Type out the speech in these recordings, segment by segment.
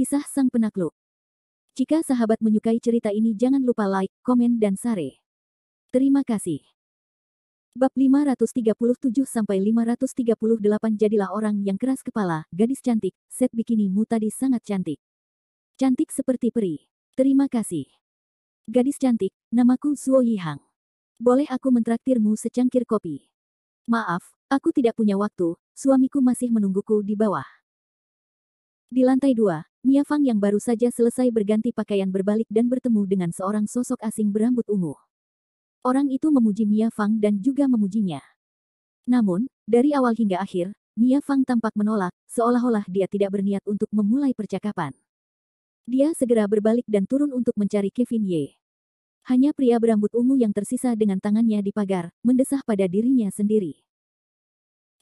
Kisah Sang Penakluk. Jika sahabat menyukai cerita ini jangan lupa like, komen dan share. Terima kasih. Bab 537-538 Jadilah orang yang keras kepala, gadis cantik, set bikinimu tadi sangat cantik. Cantik seperti peri. Terima kasih. Gadis cantik, namaku Zuo Yihang. Boleh aku mentraktirmu secangkir kopi? Maaf, aku tidak punya waktu, suamiku masih menungguku di bawah. Di lantai 2, Mia Fang yang baru saja selesai berganti pakaian berbalik dan bertemu dengan seorang sosok asing berambut ungu. Orang itu memuji Mia Fang dan juga memujinya. Namun, dari awal hingga akhir, Mia Fang tampak menolak, seolah-olah dia tidak berniat untuk memulai percakapan. Dia segera berbalik dan turun untuk mencari Kevin Ye. Hanya pria berambut ungu yang tersisa dengan tangannya di pagar, mendesah pada dirinya sendiri.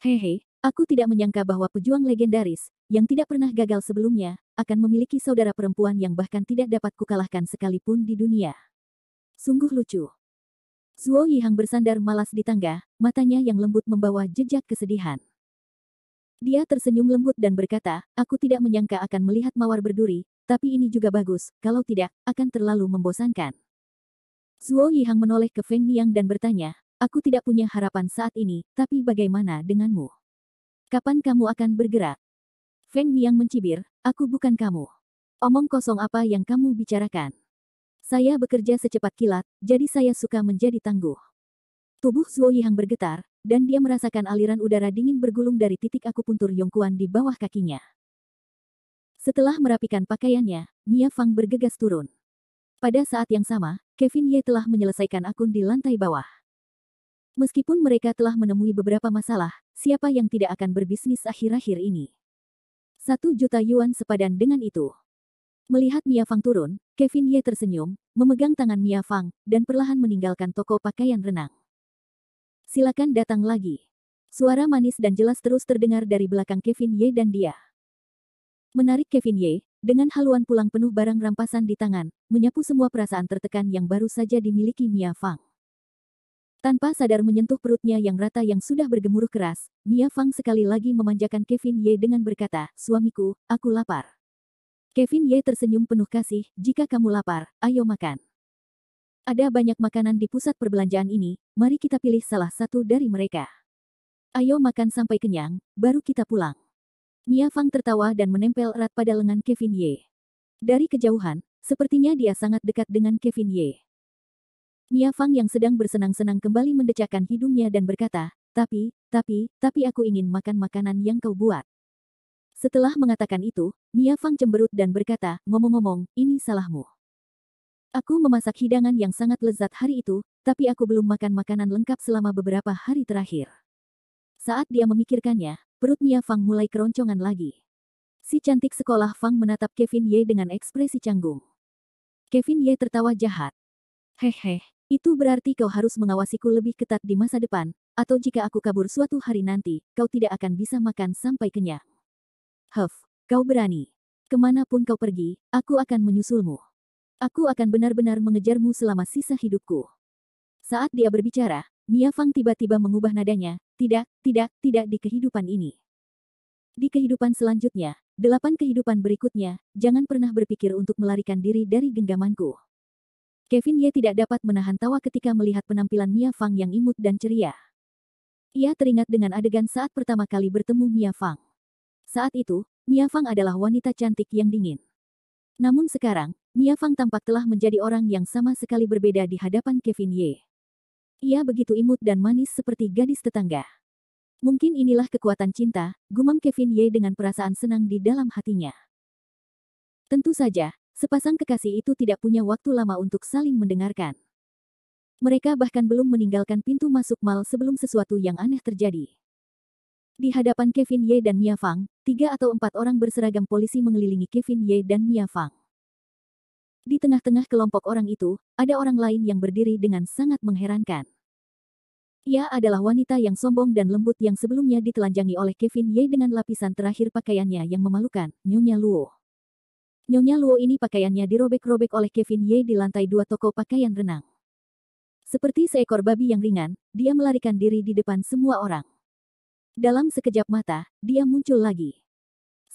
Hehe, aku tidak menyangka bahwa pejuang legendaris, yang tidak pernah gagal sebelumnya, akan memiliki saudara perempuan yang bahkan tidak dapat kukalahkan sekalipun di dunia. Sungguh lucu. Zuo Yihang bersandar malas di tangga, matanya yang lembut membawa jejak kesedihan. Dia tersenyum lembut dan berkata, aku tidak menyangka akan melihat mawar berduri, tapi ini juga bagus, kalau tidak, akan terlalu membosankan. Zuo Yihang menoleh ke Feng Niang dan bertanya, aku tidak punya harapan saat ini, tapi bagaimana denganmu? Kapan kamu akan bergerak? Feng Niang mencibir, aku bukan kamu. Omong kosong apa yang kamu bicarakan? Saya bekerja secepat kilat, jadi saya suka menjadi tangguh. Tubuh Zuo Yihang bergetar, dan dia merasakan aliran udara dingin bergulung dari titik akupuntur Yongkuan di bawah kakinya. Setelah merapikan pakaiannya, Mia Fang bergegas turun. Pada saat yang sama, Kevin Ye telah menyelesaikan akun di lantai bawah. Meskipun mereka telah menemui beberapa masalah, siapa yang tidak akan berbisnis akhir-akhir ini? 1 juta yuan sepadan dengan itu. Melihat Mia Fang turun, Kevin Ye tersenyum, memegang tangan Mia Fang, dan perlahan meninggalkan toko pakaian renang. Silakan datang lagi. Suara manis dan jelas terus terdengar dari belakang Kevin Ye dan dia menarik Kevin Ye, dengan haluan pulang penuh barang rampasan di tangan, menyapu semua perasaan tertekan yang baru saja dimiliki Mia Fang. Tanpa sadar menyentuh perutnya yang rata yang sudah bergemuruh keras, Mia Fang sekali lagi memanjakan Kevin Ye dengan berkata, suamiku, aku lapar. Kevin Ye tersenyum penuh kasih, jika kamu lapar, ayo makan. Ada banyak makanan di pusat perbelanjaan ini, mari kita pilih salah satu dari mereka. Ayo makan sampai kenyang, baru kita pulang. Mia Fang tertawa dan menempel erat pada lengan Kevin Ye. Dari kejauhan, sepertinya dia sangat dekat dengan Kevin Ye. Mia Fang yang sedang bersenang-senang kembali mendecakkan hidungnya dan berkata, tapi aku ingin makan makanan yang kau buat. Setelah mengatakan itu, Mia Fang cemberut dan berkata, ngomong-ngomong, ini salahmu. Aku memasak hidangan yang sangat lezat hari itu, tapi aku belum makan makanan lengkap selama beberapa hari terakhir. Saat dia memikirkannya, perut Mia Fang mulai keroncongan lagi. Si cantik sekolah Fang menatap Kevin Ye dengan ekspresi canggung. Kevin Ye tertawa jahat. Hehe. Itu berarti kau harus mengawasiku lebih ketat di masa depan, atau jika aku kabur suatu hari nanti, kau tidak akan bisa makan sampai kenyang. Kau berani. Kemanapun kau pergi, aku akan menyusulmu. Aku akan benar-benar mengejarmu selama sisa hidupku. Saat dia berbicara, Mia Fang tiba-tiba mengubah nadanya, tidak di kehidupan ini. Di kehidupan selanjutnya, 8 kehidupan berikutnya, jangan pernah berpikir untuk melarikan diri dari genggamanku. Kevin Ye tidak dapat menahan tawa ketika melihat penampilan Mia Fang yang imut dan ceria. Ia teringat dengan adegan saat pertama kali bertemu Mia Fang. Saat itu, Mia Fang adalah wanita cantik yang dingin. Namun sekarang, Mia Fang tampak telah menjadi orang yang sama sekali berbeda di hadapan Kevin Ye. Ia begitu imut dan manis seperti gadis tetangga. Mungkin inilah kekuatan cinta, gumam Kevin Ye dengan perasaan senang di dalam hatinya. Tentu saja, sepasang kekasih itu tidak punya waktu lama untuk saling mendengarkan. Mereka bahkan belum meninggalkan pintu masuk mal sebelum sesuatu yang aneh terjadi. Di hadapan Kevin Ye dan Mia Fang, 3 atau 4 orang berseragam polisi mengelilingi Kevin Ye dan Mia Fang. Di tengah-tengah kelompok orang itu, ada orang lain yang berdiri dengan sangat mengherankan. Ia adalah wanita yang sombong dan lembut yang sebelumnya ditelanjangi oleh Kevin Ye dengan lapisan terakhir pakaiannya yang memalukan, Nyonya Luo. Nyonya Luo ini pakaiannya dirobek-robek oleh Kevin Ye di lantai 2 toko pakaian renang. Seperti seekor babi yang ringan, dia melarikan diri di depan semua orang. Dalam sekejap mata, dia muncul lagi.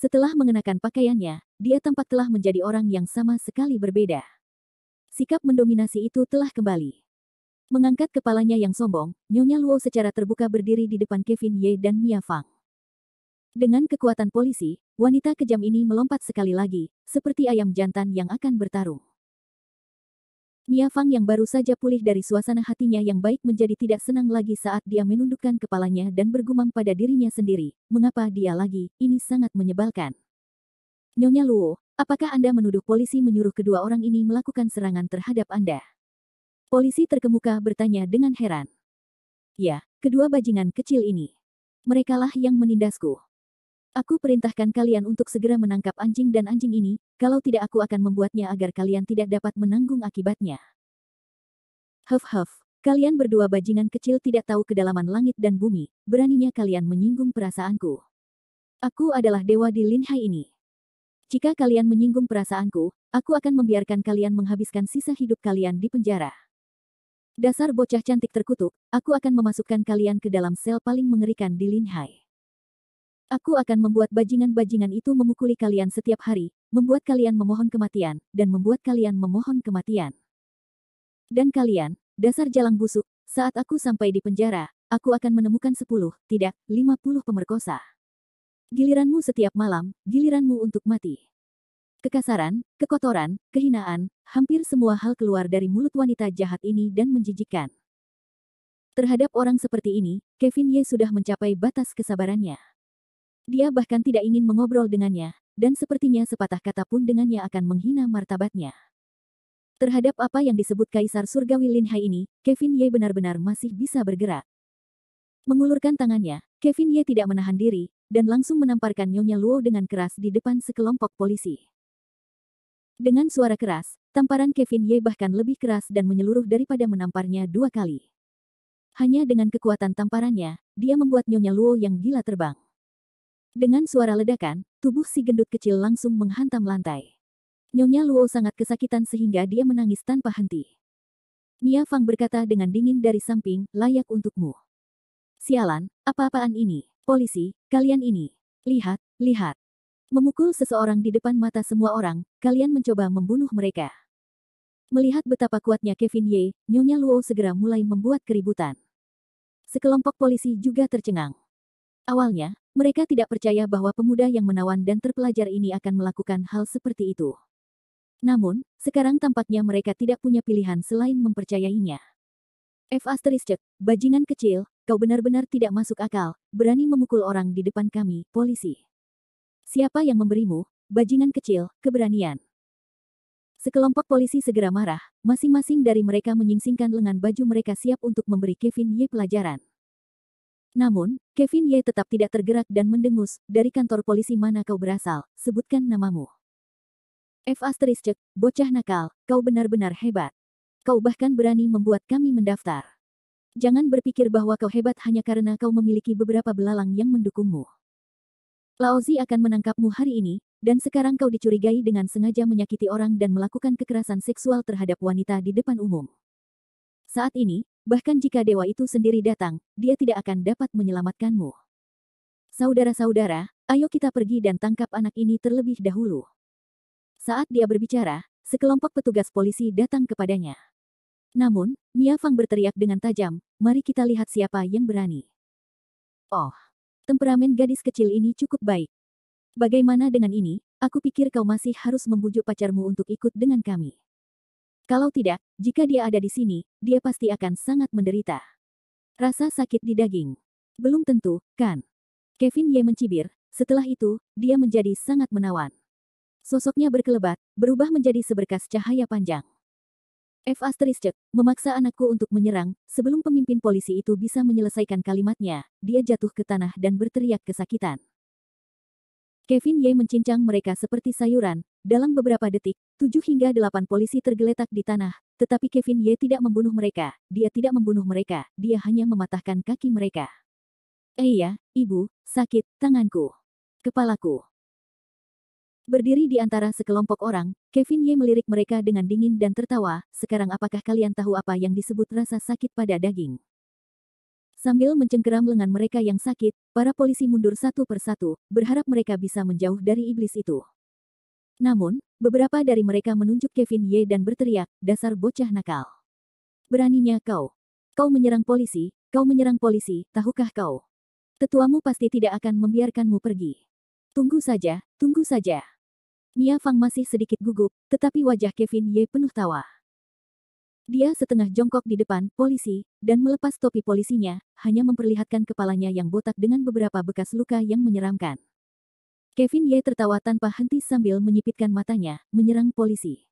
Setelah mengenakan pakaiannya, dia tampak telah menjadi orang yang sama sekali berbeda. Sikap mendominasi itu telah kembali. Mengangkat kepalanya yang sombong, Nyonya Luo secara terbuka berdiri di depan Kevin Ye dan Mia Fang. Dengan kekuatan polisi, wanita kejam ini melompat sekali lagi, seperti ayam jantan yang akan bertarung. Mia Fang yang baru saja pulih dari suasana hatinya yang baik menjadi tidak senang lagi saat dia menundukkan kepalanya dan bergumam pada dirinya sendiri, mengapa dia lagi, ini sangat menyebalkan. Nyonya Luo, apakah Anda menuduh polisi menyuruh kedua orang ini melakukan serangan terhadap Anda? Polisi terkemuka bertanya dengan heran. Ya, kedua bajingan kecil ini. Merekalah yang menindasku. Aku perintahkan kalian untuk segera menangkap anjing dan anjing ini, kalau tidak aku akan membuatnya agar kalian tidak dapat menanggung akibatnya. Huff, kalian berdua bajingan kecil tidak tahu kedalaman langit dan bumi, beraninya kalian menyinggung perasaanku. Aku adalah dewa di Linhai ini. Jika kalian menyinggung perasaanku, aku akan membiarkan kalian menghabiskan sisa hidup kalian di penjara. Dasar bocah cantik terkutuk, aku akan memasukkan kalian ke dalam sel paling mengerikan di Linhai. Aku akan membuat bajingan-bajingan itu memukuli kalian setiap hari, membuat kalian memohon kematian, dan membuat kalian memohon kematian. Dan kalian, dasar jalang busuk, saat aku sampai di penjara, aku akan menemukan 10, tidak, 50 pemerkosa. Giliranmu setiap malam, giliranmu untuk mati. Kekasaran, kekotoran, kehinaan, hampir semua hal keluar dari mulut wanita jahat ini dan menjijikkan. Terhadap orang seperti ini, Kevin Ye sudah mencapai batas kesabarannya. Dia bahkan tidak ingin mengobrol dengannya, dan sepertinya sepatah kata pun dengannya akan menghina martabatnya. Terhadap apa yang disebut Kaisar Surgawi Linhai ini, Kevin Ye benar-benar masih bisa bergerak. Mengulurkan tangannya, Kevin Ye tidak menahan diri, dan langsung menamparkan Nyonya Luo dengan keras di depan sekelompok polisi. Dengan suara keras, tamparan Kevin Ye bahkan lebih keras dan menyeluruh daripada menamparnya 2 kali. Hanya dengan kekuatan tamparannya, dia membuat Nyonya Luo yang gila terbang. Dengan suara ledakan, tubuh si gendut kecil langsung menghantam lantai. Nyonya Luo sangat kesakitan sehingga dia menangis tanpa henti. Mia Fang berkata dengan dingin dari samping, layak untukmu. Sialan, apa-apaan ini? Polisi, kalian ini. Lihat. Memukul seseorang di depan mata semua orang, kalian mencoba membunuh mereka. Melihat betapa kuatnya Kevin Ye, Nyonya Luo segera mulai membuat keributan. Sekelompok polisi juga tercengang. Awalnya, mereka tidak percaya bahwa pemuda yang menawan dan terpelajar ini akan melakukan hal seperti itu. Namun, sekarang tampaknya mereka tidak punya pilihan selain mempercayainya. Bajingan kecil, kau benar-benar tidak masuk akal, berani memukul orang di depan kami, polisi. Siapa yang memberimu, bajingan kecil, keberanian? Sekelompok polisi segera marah, masing-masing dari mereka menyingsingkan lengan baju mereka siap untuk memberi Kevin Ye pelajaran. Namun, Kevin Ye tetap tidak tergerak dan mendengus, dari kantor polisi mana kau berasal, sebutkan namamu. Bocah nakal, kau benar-benar hebat. Kau bahkan berani membuat kami mendaftar. Jangan berpikir bahwa kau hebat hanya karena kau memiliki beberapa belalang yang mendukungmu. Laozi akan menangkapmu hari ini, dan sekarang kau dicurigai dengan sengaja menyakiti orang dan melakukan kekerasan seksual terhadap wanita di depan umum. Saat ini, bahkan jika dewa itu sendiri datang, dia tidak akan dapat menyelamatkanmu. Saudara-saudara, ayo kita pergi dan tangkap anak ini terlebih dahulu. Saat dia berbicara, sekelompok petugas polisi datang kepadanya. Namun, Mia Fang berteriak dengan tajam, mari kita lihat siapa yang berani. Oh, temperamen gadis kecil ini cukup baik. Bagaimana dengan ini, aku pikir kau masih harus membujuk pacarmu untuk ikut dengan kami. Kalau tidak, jika dia ada di sini, dia pasti akan sangat menderita. Rasa sakit di daging. Belum tentu, kan? Kevin Ye mencibir, setelah itu, dia menjadi sangat menawan. Sosoknya berkelebat, berubah menjadi seberkas cahaya panjang. Memaksa anakku untuk menyerang, sebelum pemimpin polisi itu bisa menyelesaikan kalimatnya, dia jatuh ke tanah dan berteriak kesakitan. Kevin Ye mencincang mereka seperti sayuran, dalam beberapa detik, 7 hingga 8 polisi tergeletak di tanah, tetapi Kevin Ye tidak membunuh mereka, dia hanya mematahkan kaki mereka. Iya, ibu, sakit, tanganku. Kepalaku. Berdiri di antara sekelompok orang, Kevin Ye melirik mereka dengan dingin dan tertawa, sekarang apakah kalian tahu apa yang disebut rasa sakit pada daging? Sambil mencengkeram lengan mereka yang sakit, para polisi mundur satu persatu, berharap mereka bisa menjauh dari iblis itu. Namun, beberapa dari mereka menunjuk Kevin Ye dan berteriak, "Dasar bocah nakal. Beraninya kau. Kau menyerang polisi, tahukah kau? Tetuamu pasti tidak akan membiarkanmu pergi. Tunggu saja, tunggu saja." Mia Fang masih sedikit gugup, tetapi wajah Kevin Ye penuh tawa. Dia setengah jongkok di depan polisi, dan melepas topi polisinya, hanya memperlihatkan kepalanya yang botak dengan beberapa bekas luka yang menyeramkan. Kevin Ye tertawa tanpa henti sambil menyipitkan matanya, menyerang polisi.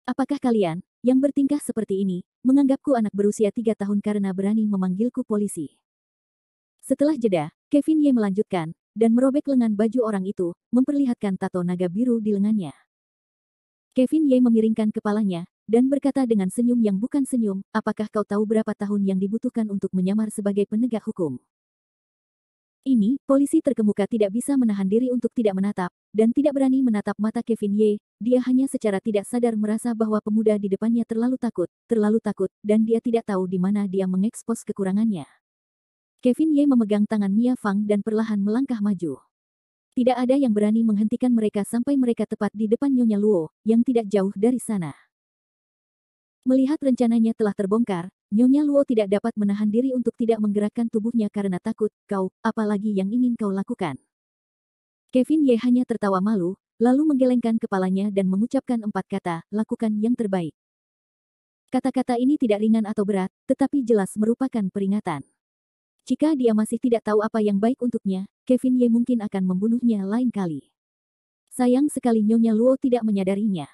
"Apakah kalian, yang bertingkah seperti ini, menganggapku anak berusia 3 tahun karena berani memanggilku polisi?" Setelah jeda, Kevin Ye melanjutkan, dan merobek lengan baju orang itu, memperlihatkan tato naga biru di lengannya. Kevin Ye memiringkan kepalanya, dan berkata dengan senyum yang bukan senyum, "Apakah kau tahu berapa tahun yang dibutuhkan untuk menyamar sebagai penegak hukum?" Ini, polisi terkemuka tidak bisa menahan diri untuk tidak menatap, dan tidak berani menatap mata Kevin Ye. Dia hanya secara tidak sadar merasa bahwa pemuda di depannya terlalu takut, dan dia tidak tahu di mana dia mengekspos kekurangannya. Kevin Ye memegang tangan Mia Fang dan perlahan melangkah maju. Tidak ada yang berani menghentikan mereka sampai mereka tepat di depan Nyonya Luo, yang tidak jauh dari sana. Melihat rencananya telah terbongkar, Nyonya Luo tidak dapat menahan diri untuk tidak menggerakkan tubuhnya karena takut. "Kau, apalagi yang ingin kau lakukan?" Kevin Ye hanya tertawa malu, lalu menggelengkan kepalanya dan mengucapkan 4 kata, "Lakukan yang terbaik." Kata-kata ini tidak ringan atau berat, tetapi jelas merupakan peringatan. Jika dia masih tidak tahu apa yang baik untuknya, Kevin Ye mungkin akan membunuhnya lain kali. Sayang sekali Nyonya Luo tidak menyadarinya.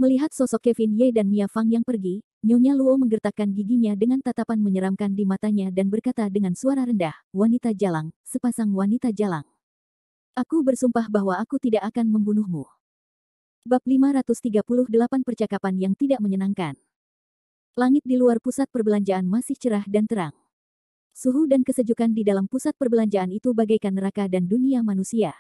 Melihat sosok Kevin Ye dan Mia Fang yang pergi, Nyonya Luo menggertakkan giginya dengan tatapan menyeramkan di matanya dan berkata dengan suara rendah, "Wanita jalang, sepasang wanita jalang. Aku bersumpah bahwa aku tidak akan membunuhmu." Bab 538 Percakapan yang tidak menyenangkan. Langit di luar pusat perbelanjaan masih cerah dan terang. Suhu dan kesejukan di dalam pusat perbelanjaan itu bagaikan neraka dan dunia manusia.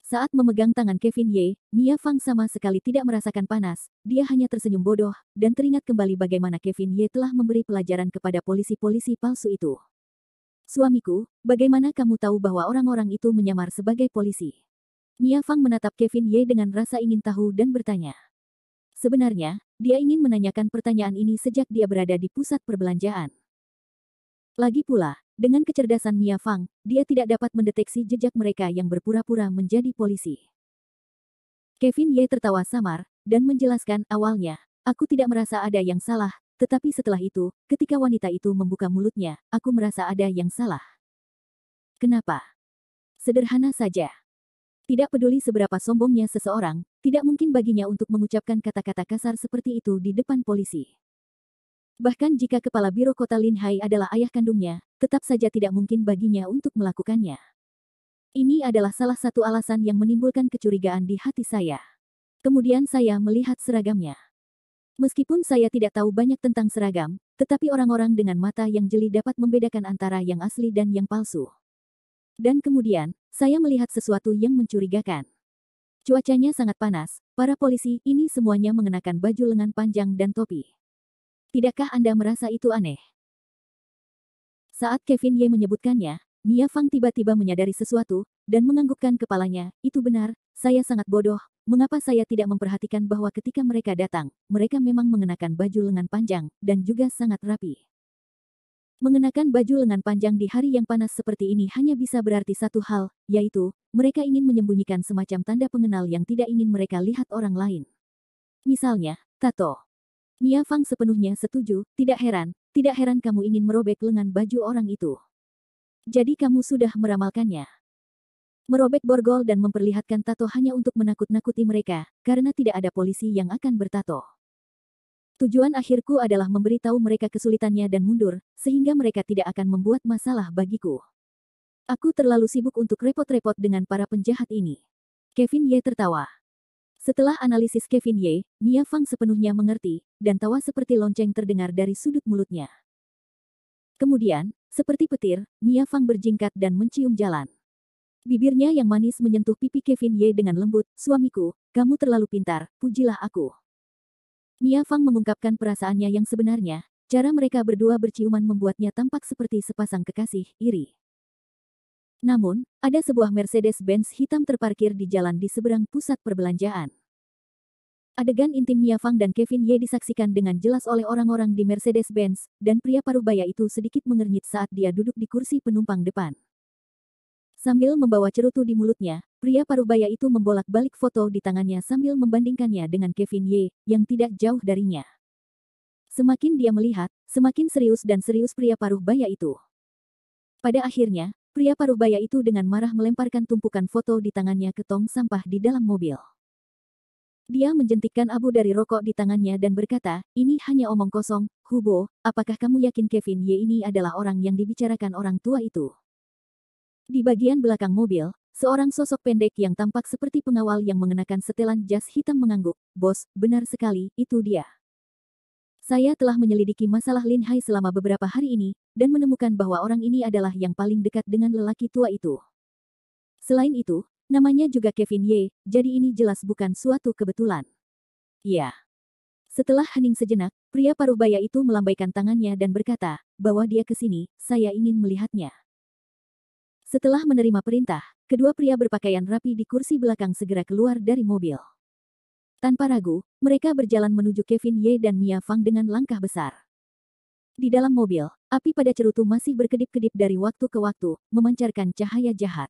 Saat memegang tangan Kevin Ye, Mia Fang sama sekali tidak merasakan panas, dia hanya tersenyum bodoh, dan teringat kembali bagaimana Kevin Ye telah memberi pelajaran kepada polisi-polisi palsu itu. "Suamiku, bagaimana kamu tahu bahwa orang-orang itu menyamar sebagai polisi?" Mia Fang menatap Kevin Ye dengan rasa ingin tahu dan bertanya. Sebenarnya, dia ingin menanyakan pertanyaan ini sejak dia berada di pusat perbelanjaan. Lagi pula, dengan kecerdasan Mia Fang, dia tidak dapat mendeteksi jejak mereka yang berpura-pura menjadi polisi. Kevin Ye tertawa samar, dan menjelaskan, "Awalnya, aku tidak merasa ada yang salah, tetapi setelah itu, ketika wanita itu membuka mulutnya, aku merasa ada yang salah." Kenapa? Sederhana saja. Tidak peduli seberapa sombongnya seseorang, tidak mungkin baginya untuk mengucapkan kata-kata kasar seperti itu di depan polisi. Bahkan jika kepala biro kota Lin Hai adalah ayah kandungnya, tetap saja tidak mungkin baginya untuk melakukannya. Ini adalah salah satu alasan yang menimbulkan kecurigaan di hati saya. Kemudian saya melihat seragamnya. Meskipun saya tidak tahu banyak tentang seragam, tetapi orang-orang dengan mata yang jeli dapat membedakan antara yang asli dan yang palsu. Dan kemudian, saya melihat sesuatu yang mencurigakan. Cuacanya sangat panas, para polisi ini semuanya mengenakan baju lengan panjang dan topi. Tidakkah Anda merasa itu aneh? Saat Kevin Ye menyebutkannya, Mia Fang tiba-tiba menyadari sesuatu, dan menganggukkan kepalanya. "Itu benar, saya sangat bodoh. Mengapa saya tidak memperhatikan bahwa ketika mereka datang, mereka memang mengenakan baju lengan panjang, dan juga sangat rapi." Mengenakan baju lengan panjang di hari yang panas seperti ini hanya bisa berarti satu hal, yaitu, mereka ingin menyembunyikan semacam tanda pengenal yang tidak ingin mereka lihat orang lain. Misalnya, tato. Mia Fang sepenuhnya setuju, tidak heran kamu ingin merobek lengan baju orang itu. Jadi kamu sudah meramalkannya. Merobek borgol dan memperlihatkan tato hanya untuk menakut-nakuti mereka, karena tidak ada polisi yang akan bertato. Tujuan akhirku adalah memberitahu mereka kesulitannya dan mundur, sehingga mereka tidak akan membuat masalah bagiku. Aku terlalu sibuk untuk repot-repot dengan para penjahat ini. Kevin Ye tertawa. Setelah analisis Kevin Ye, Mia Fang sepenuhnya mengerti, dan tawa seperti lonceng terdengar dari sudut mulutnya. Kemudian, seperti petir, Mia Fang berjingkat dan mencium jalan. Bibirnya yang manis menyentuh pipi Kevin Ye dengan lembut, "Suamiku, kamu terlalu pintar, pujilah aku." Mia Fang mengungkapkan perasaannya yang sebenarnya, cara mereka berdua berciuman membuatnya tampak seperti sepasang kekasih iri. Namun, ada sebuah Mercedes-Benz hitam terparkir di jalan di seberang pusat perbelanjaan. Adegan intim Mia Fang dan Kevin Ye disaksikan dengan jelas oleh orang-orang di Mercedes-Benz, dan pria paruh baya itu sedikit mengernyit saat dia duduk di kursi penumpang depan. Sambil membawa cerutu di mulutnya, pria paruh baya itu membolak-balik foto di tangannya sambil membandingkannya dengan Kevin Ye, yang tidak jauh darinya. Semakin dia melihat, semakin serius dan serius pria paruh baya itu. Pada akhirnya, pria paruh baya itu dengan marah melemparkan tumpukan foto di tangannya ke tong sampah di dalam mobil. Dia menjentikkan abu dari rokok di tangannya dan berkata, "Ini hanya omong kosong, Hubo, apakah kamu yakin Kevin Ye ini adalah orang yang dibicarakan orang tua itu?" Di bagian belakang mobil, seorang sosok pendek yang tampak seperti pengawal yang mengenakan setelan jas hitam mengangguk, "Bos, benar sekali, itu dia. Saya telah menyelidiki masalah Lin Hai selama beberapa hari ini, dan menemukan bahwa orang ini adalah yang paling dekat dengan lelaki tua itu. Selain itu, namanya juga Kevin Ye, jadi ini jelas bukan suatu kebetulan." "Ya." Setelah hening sejenak, pria paruh baya itu melambaikan tangannya dan berkata, "Bawa dia ke sini, saya ingin melihatnya." Setelah menerima perintah, kedua pria berpakaian rapi di kursi belakang segera keluar dari mobil. Tanpa ragu, mereka berjalan menuju Kevin Ye dan Mia Fang dengan langkah besar. Di dalam mobil, api pada cerutu masih berkedip-kedip dari waktu ke waktu, memancarkan cahaya jahat.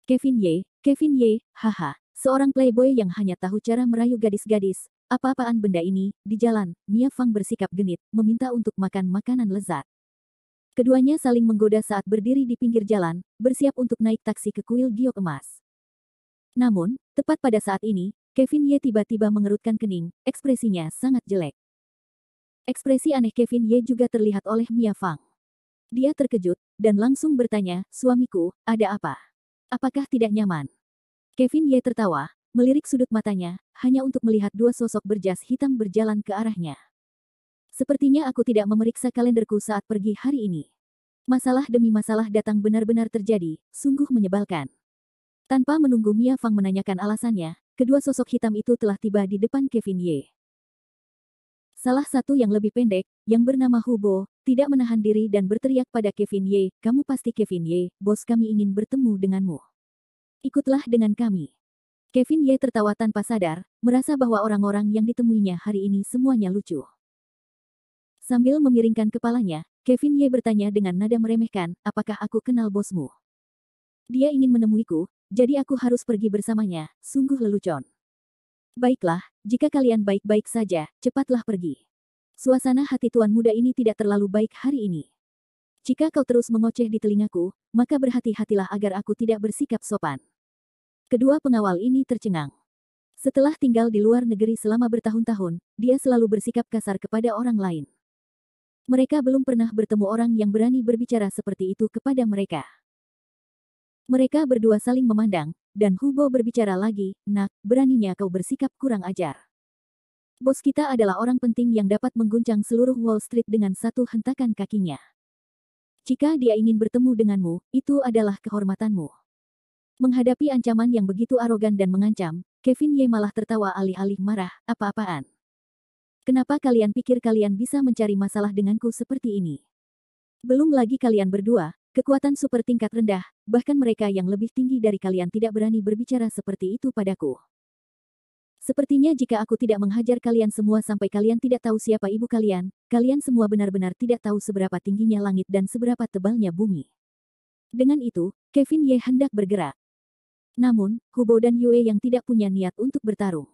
Kevin Ye, haha, seorang playboy yang hanya tahu cara merayu gadis-gadis. Apa-apaan benda ini?" Di jalan, Mia Fang bersikap genit, meminta untuk makan makanan lezat. Keduanya saling menggoda saat berdiri di pinggir jalan, bersiap untuk naik taksi ke kuil giok emas. Namun, tepat pada saat ini, Kevin Ye tiba-tiba mengerutkan kening, ekspresinya sangat jelek. Ekspresi aneh Kevin Ye juga terlihat oleh Mia Fang. Dia terkejut, dan langsung bertanya, "Suamiku, ada apa? Apakah tidak nyaman?" Kevin Ye tertawa, melirik sudut matanya, hanya untuk melihat dua sosok berjas hitam berjalan ke arahnya. "Sepertinya aku tidak memeriksa kalenderku saat pergi hari ini. Masalah demi masalah datang benar-benar terjadi, sungguh menyebalkan." Tanpa menunggu Mia Fang menanyakan alasannya, kedua sosok hitam itu telah tiba di depan Kevin Ye. Salah satu yang lebih pendek, yang bernama Hubo, tidak menahan diri dan berteriak pada Kevin Ye, "Kamu pasti Kevin Ye, bos kami ingin bertemu denganmu. Ikutlah dengan kami." Kevin Ye tertawa tanpa sadar, merasa bahwa orang-orang yang ditemuinya hari ini semuanya lucu. Sambil memiringkan kepalanya, Kevin Ye bertanya dengan nada meremehkan, "Apakah aku kenal bosmu? Dia ingin menemuiku, jadi aku harus pergi bersamanya, sungguh lelucon. Baiklah, jika kalian baik-baik saja, cepatlah pergi. Suasana hati tuan muda ini tidak terlalu baik hari ini. Jika kau terus mengoceh di telingaku, maka berhati-hatilah agar aku tidak bersikap sopan." Kedua pengawal ini tercengang. Setelah tinggal di luar negeri selama bertahun-tahun, dia selalu bersikap kasar kepada orang lain. Mereka belum pernah bertemu orang yang berani berbicara seperti itu kepada mereka. Mereka berdua saling memandang, dan Hubo berbicara lagi, "Nak, beraninya kau bersikap kurang ajar. Bos kita adalah orang penting yang dapat mengguncang seluruh Wall Street dengan satu hentakan kakinya. Jika dia ingin bertemu denganmu, itu adalah kehormatanmu." Menghadapi ancaman yang begitu arogan dan mengancam, Kevin Ye malah tertawa alih-alih marah, "Apa-apaan? Kenapa kalian pikir kalian bisa mencari masalah denganku seperti ini? Belum lagi kalian berdua, kekuatan super tingkat rendah, bahkan mereka yang lebih tinggi dari kalian tidak berani berbicara seperti itu padaku. Sepertinya jika aku tidak menghajar kalian semua sampai kalian tidak tahu siapa ibu kalian, kalian semua benar-benar tidak tahu seberapa tingginya langit dan seberapa tebalnya bumi." Dengan itu, Kevin Ye hendak bergerak. Namun, Hubo dan Yue yang tidak punya niat untuk bertarung.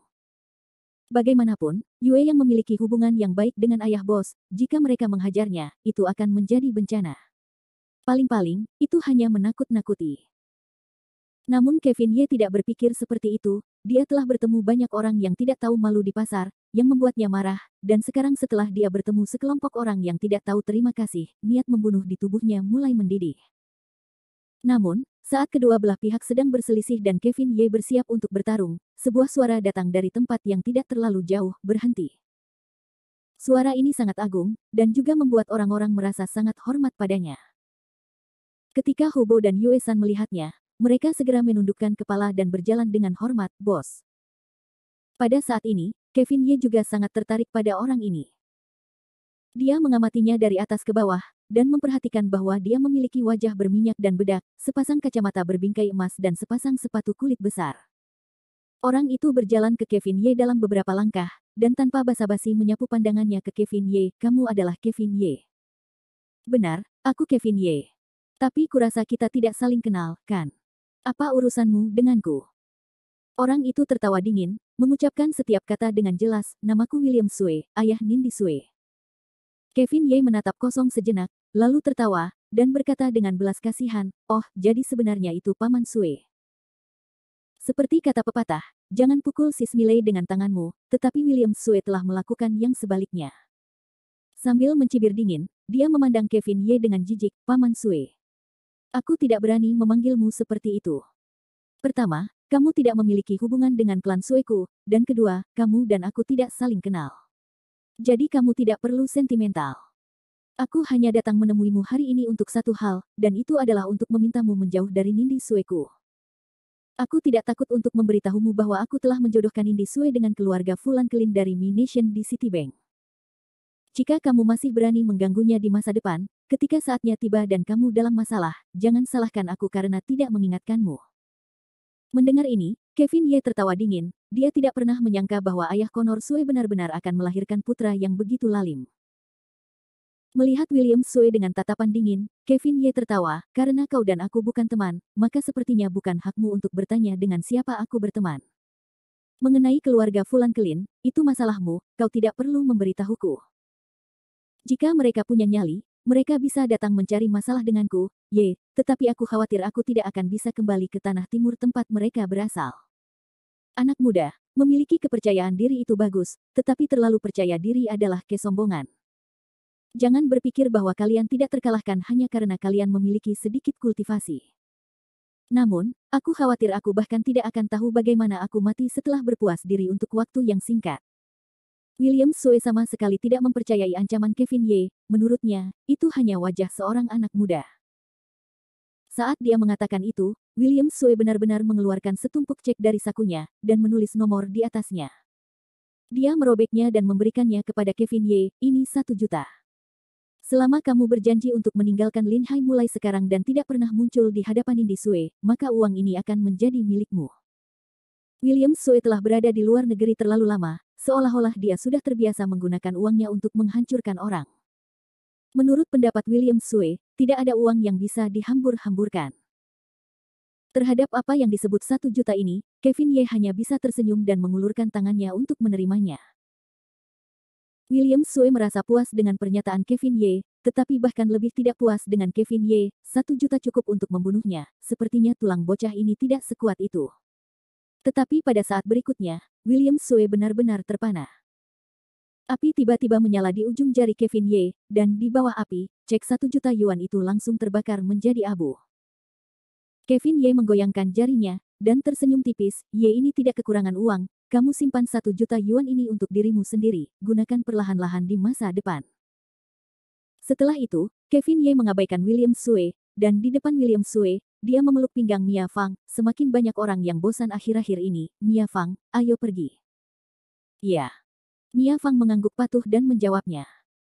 Bagaimanapun, Yue yang memiliki hubungan yang baik dengan ayah bos, jika mereka menghajarnya, itu akan menjadi bencana. Paling-paling, itu hanya menakut-nakuti. Namun Kevin Ye tidak berpikir seperti itu, dia telah bertemu banyak orang yang tidak tahu malu di pasar, yang membuatnya marah, dan sekarang setelah dia bertemu sekelompok orang yang tidak tahu terima kasih, niat membunuh di tubuhnya mulai mendidih. Namun, saat kedua belah pihak sedang berselisih dan Kevin Ye bersiap untuk bertarung, sebuah suara datang dari tempat yang tidak terlalu jauh, "Berhenti." Suara ini sangat agung, dan juga membuat orang-orang merasa sangat hormat padanya. Ketika Hubo dan Yue San melihatnya, mereka segera menundukkan kepala dan berjalan dengan hormat, "Bos." Pada saat ini, Kevin Ye juga sangat tertarik pada orang ini. Dia mengamatinya dari atas ke bawah, dan memperhatikan bahwa dia memiliki wajah berminyak dan bedak, sepasang kacamata berbingkai emas dan sepasang sepatu kulit besar. Orang itu berjalan ke Kevin Ye dalam beberapa langkah, dan tanpa basa-basi menyapu pandangannya ke Kevin Ye, "Kamu adalah Kevin Ye." "Benar, aku Kevin Ye. Tapi kurasa kita tidak saling kenal, kan? Apa urusanmu denganku?" Orang itu tertawa dingin, mengucapkan setiap kata dengan jelas, "Namaku William Sue, ayah Nindi Sue." Kevin Ye menatap kosong sejenak, lalu tertawa, dan berkata dengan belas kasihan, "Oh, jadi sebenarnya itu Paman Sue." Seperti kata pepatah, jangan pukul si Smiley dengan tanganmu, tetapi William Sue telah melakukan yang sebaliknya. Sambil mencibir dingin, dia memandang Kevin Ye dengan jijik, "Paman Sue. Aku tidak berani memanggilmu seperti itu. Pertama, kamu tidak memiliki hubungan dengan klan Sueku, dan kedua, kamu dan aku tidak saling kenal. Jadi kamu tidak perlu sentimental. Aku hanya datang menemuimu hari ini untuk satu hal, dan itu adalah untuk memintamu menjauh dari Nindi Sueku. Aku tidak takut untuk memberitahumu bahwa aku telah menjodohkan Nindi Sue dengan keluarga Fulan Kelin dari Mi Nation di Citibank. Jika kamu masih berani mengganggunya di masa depan, ketika saatnya tiba dan kamu dalam masalah, jangan salahkan aku karena tidak mengingatkanmu." Mendengar ini, Kevin Ye tertawa dingin, dia tidak pernah menyangka bahwa ayah Connor Sue benar-benar akan melahirkan putra yang begitu lalim. Melihat William Sue dengan tatapan dingin, Kevin Ye tertawa, "Karena kau dan aku bukan teman, maka sepertinya bukan hakmu untuk bertanya dengan siapa aku berteman. Mengenai keluarga Fulan Kelin, itu masalahmu, kau tidak perlu memberitahuku. Jika mereka punya nyali, mereka bisa datang mencari masalah denganku, Ye, tetapi aku khawatir aku tidak akan bisa kembali ke tanah timur tempat mereka berasal." Anak muda, memiliki kepercayaan diri itu bagus, tetapi terlalu percaya diri adalah kesombongan. Jangan berpikir bahwa kalian tidak terkalahkan hanya karena kalian memiliki sedikit kultivasi. Namun, aku khawatir aku bahkan tidak akan tahu bagaimana aku mati setelah berpuas diri untuk waktu yang singkat. William Sue sama sekali tidak mempercayai ancaman Kevin Ye, menurutnya, itu hanya wajah seorang anak muda. Saat dia mengatakan itu, William Sue benar-benar mengeluarkan setumpuk cek dari sakunya, dan menulis nomor di atasnya. Dia merobeknya dan memberikannya kepada Kevin Ye, "Ini 1 juta. Selama kamu berjanji untuk meninggalkan Lin Hai mulai sekarang dan tidak pernah muncul di hadapan Indi Sue, maka uang ini akan menjadi milikmu." William Sue telah berada di luar negeri terlalu lama, seolah-olah dia sudah terbiasa menggunakan uangnya untuk menghancurkan orang. Menurut pendapat William Sue, tidak ada uang yang bisa dihambur-hamburkan. Terhadap apa yang disebut 1 juta ini, Kevin Ye hanya bisa tersenyum dan mengulurkan tangannya untuk menerimanya. William Sue merasa puas dengan pernyataan Kevin Ye, tetapi bahkan lebih tidak puas dengan Kevin Ye, 1 juta cukup untuk membunuhnya, sepertinya tulang bocah ini tidak sekuat itu. Tetapi pada saat berikutnya, William Sue benar-benar terpana. Api tiba-tiba menyala di ujung jari Kevin Ye, dan di bawah api, cek 1 juta yuan itu langsung terbakar menjadi abu. Kevin Ye menggoyangkan jarinya, dan tersenyum tipis, "Ye, ini tidak kekurangan uang, kamu simpan 1 juta yuan ini untuk dirimu sendiri, gunakan perlahan-lahan di masa depan." Setelah itu, Kevin Ye mengabaikan William Sue, dan di depan William Sue, dia memeluk pinggang Mia Fang, "Semakin banyak orang yang bosan akhir-akhir ini, Mia Fang, ayo pergi." "Iya." Mia Fang mengangguk patuh dan menjawabnya.